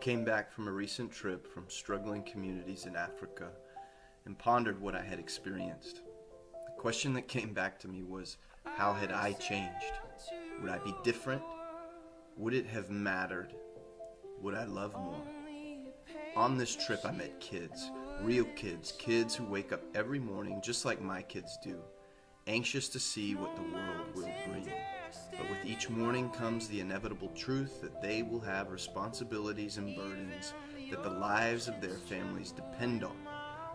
came back from a recent trip from struggling communities in Africa and pondered what I had experienced. The question that came back to me was, how had I changed? Would I be different? Would it have mattered? Would I love more? On this trip I met kids, real kids, kids who wake up every morning just like my kids do, anxious to see what the world will bring. But with each morning comes the inevitable truth that they will have responsibilities and burdens that the lives of their families depend on.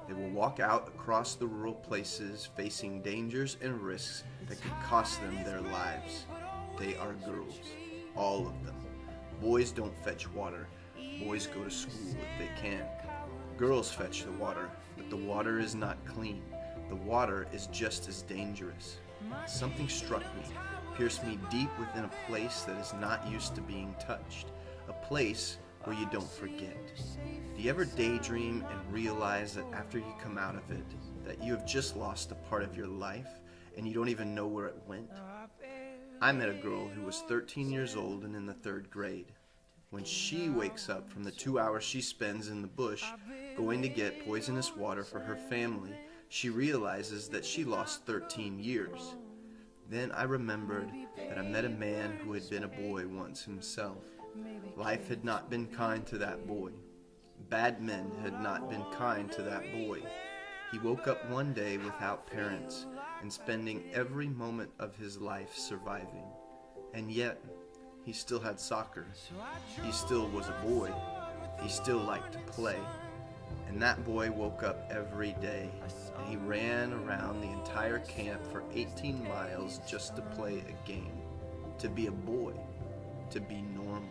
They will walk out across the rural places facing dangers and risks that could cost them their lives. They are girls, all of them. Boys don't fetch water. Boys go to school if they can. Girls fetch the water, but the water is not clean. The water is just as dangerous. Something struck me, pierced me deep within a place that is not used to being touched, a place where you don't forget. Do you ever daydream and realize that after you come out of it, that you have just lost a part of your life and you don't even know where it went? I met a girl who was 13 years old and in the 3rd grade. When she wakes up from the 2 hours she spends in the bush going to get poisonous water for her family, she realizes that she lost 13 years. Then I remembered that I met a man who had been a boy once himself. Life had not been kind to that boy. Bad men had not been kind to that boy. He woke up one day without parents and spending every moment of his life surviving. And yet, he still had soccer. He still was a boy. He still liked to play. And that boy woke up every day, and he ran around the entire camp for 18 miles just to play a game, to be a boy, to be normal,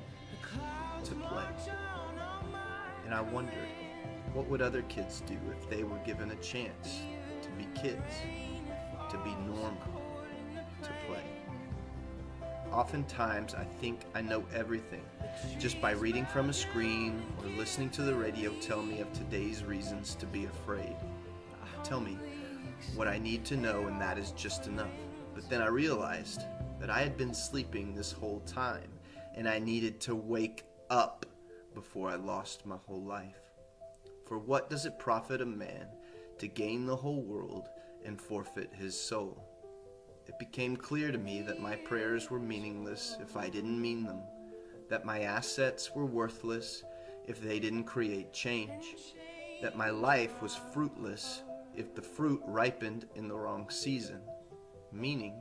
to play. And I wondered, what would other kids do if they were given a chance to be kids, to be normal, to play? Oftentimes, I think I know everything just by reading from a screen or listening to the radio tell me of today's reasons to be afraid. Tell me what I need to know, and that is just enough. But then I realized that I had been sleeping this whole time, and I needed to wake up before I lost my whole life. For what does it profit a man to gain the whole world and forfeit his soul? It became clear to me that my prayers were meaningless if I didn't mean them, that my assets were worthless if they didn't create change, that my life was fruitless if the fruit ripened in the wrong season. Meaning,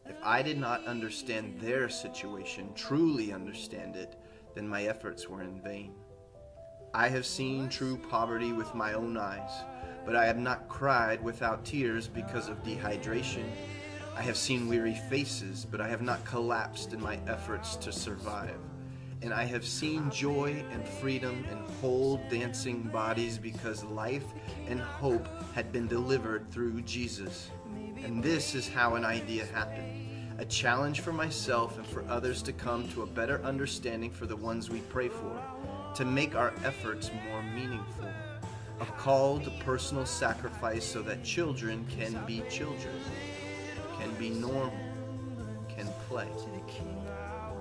if I did not understand their situation, truly understand it, then my efforts were in vain. I have seen true poverty with my own eyes, but I have not cried without tears because of dehydration. I have seen weary faces, but I have not collapsed in my efforts to survive. And I have seen joy and freedom and whole dancing bodies because life and hope had been delivered through Jesus. And this is how an idea happened. A challenge for myself and for others to come to a better understanding for the ones we pray for, to make our efforts more meaningful. A call to personal sacrifice so that children can be children, can be normal, can play.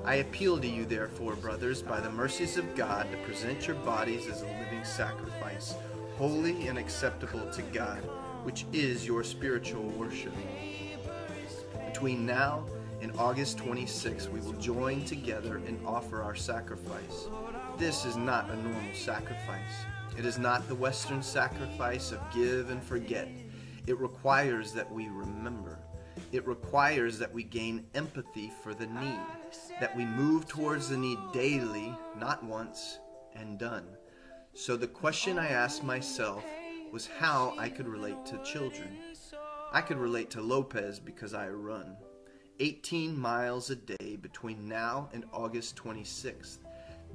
I appeal to you, therefore, brothers, by the mercies of God, to present your bodies as a living sacrifice, holy and acceptable to God, which is your spiritual worship. Between now and August 26, we will join together and offer our sacrifice. This is not a normal sacrifice. It is not the Western sacrifice of give and forget. It requires that we remember. It requires that we gain empathy for the need, that we move towards the need daily, not once and done. So the question I asked myself was how I could relate to children. I could relate to Lopez because I run 18 miles a day between now and August 26th.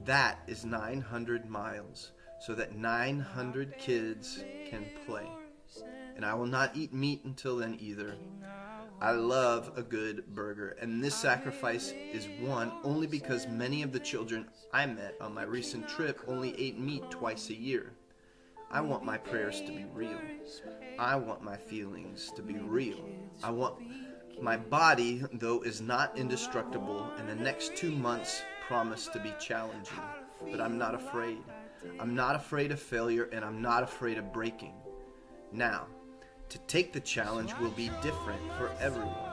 That is 900 miles, so that 900 kids can play. And I will not eat meat until then either. I love a good burger, and this sacrifice is one only because many of the children I met on my recent trip only ate meat twice a year. I want my prayers to be real. I want my feelings to be real. I want my body, though is not indestructible, and the next 2 months promise to be challenging. but I'm not afraid. I'm not afraid of failure, and I'm not afraid of breaking. Now, to take the challenge will be different for everyone.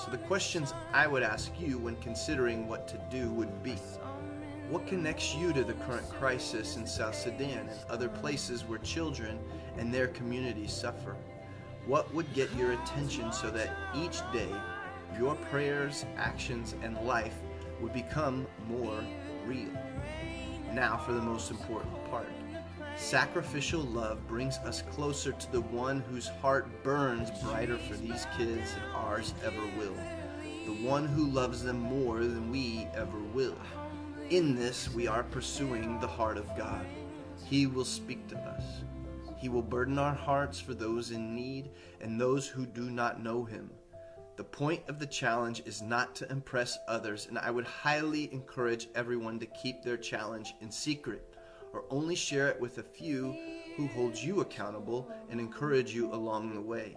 So the questions I would ask you when considering what to do would be: what connects you to the current crisis in South Sudan and other places where children and their communities suffer? What would get your attention so that each day your prayers, actions, and life would become more real? Now for the most important part. Sacrificial love brings us closer to the one whose heart burns brighter for these kids than ours ever will. The one who loves them more than we ever will. In this, we are pursuing the heart of God. He will speak to us. He will burden our hearts for those in need and those who do not know Him. The point of the challenge is not to impress others, and I would highly encourage everyone to keep their challenge in secret, or only share it with a few who hold you accountable and encourage you along the way.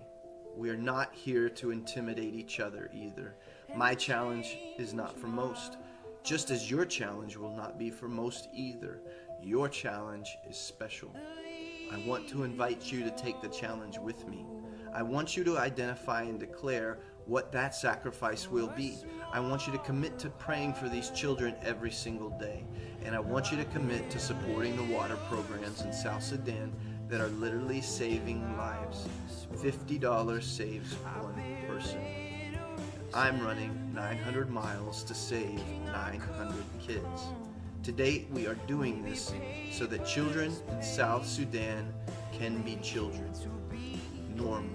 We are not here to intimidate each other either. My challenge is not for most, just as your challenge will not be for most either. Your challenge is special. I want to invite you to take the challenge with me. I want you to identify and declare what that sacrifice will be. I want you to commit to praying for these children every single day. And I want you to commit to supporting the water programs in South Sudan that are literally saving lives. $50 saves one person. I'm running 900 miles to save 900 kids. To date, we are doing this so that children in South Sudan can be children, normal.